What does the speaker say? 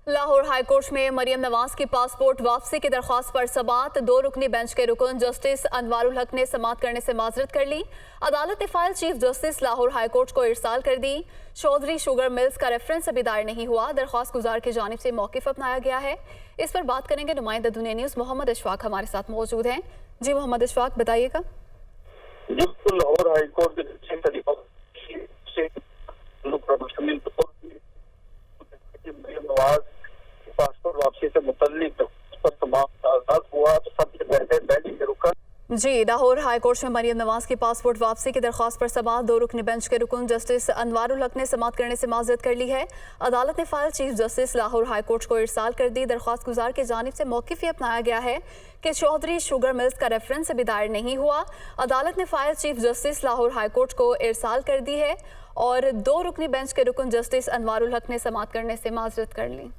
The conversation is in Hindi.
लाहौर हाईकोर्ट में मरियम नवाज की पासपोर्ट वापसी की दरख्वास्त पर समाअत। 2 रुकनी बेंच के रुकन जस्टिस अनवारुल हक ने समाअत करने से माजरत कर ली। अदालत ने file chief justice Lahore high court को इरसाल कर दी। चौधरी शुगर मिल्स का रेफरेंस अभी दायर नहीं हुआ। दरख्वास्त गुजार की जानिब से मौकिफ अपनाया गया है। इस पर बात करेंगे नुमाइंदा दुनिया न्यूज मोहम्मद अशफाक हमारे साथ मौजूद हैं। जी मोहम्मद अशफाक, बताइएगा। लाहौर हाईकोर्ट पासपोर्ट वापसी से मुतल्लिक हुआ तो सबसे पहले बेंच के रुकन जी लाहौर हाईकोर्ट में मरियम नवाज की पासपोर्ट वापसी की दरख्वास्त पर समाअत। 2 रुकनी बेंच के रुकन जस्टिस अनवारुल हक ने समाअत करने से माजरत कर ली है। अदालत ने file chief justice Lahore high court को इरसाल कर दी। दरख्वास्त गुजार की जानिब से मौकिफ ये अपनाया गया है कि चौधरी शुगर मिल्स का रेफरेंस अभी दायर नहीं हुआ। अदालत ने file chief justice Lahore high court को इरसाल कर दी है और 2 रुकनी बेंच के रुकन जस्टिस अनवारुल हक ने समाअत करने से माजरत कर ली।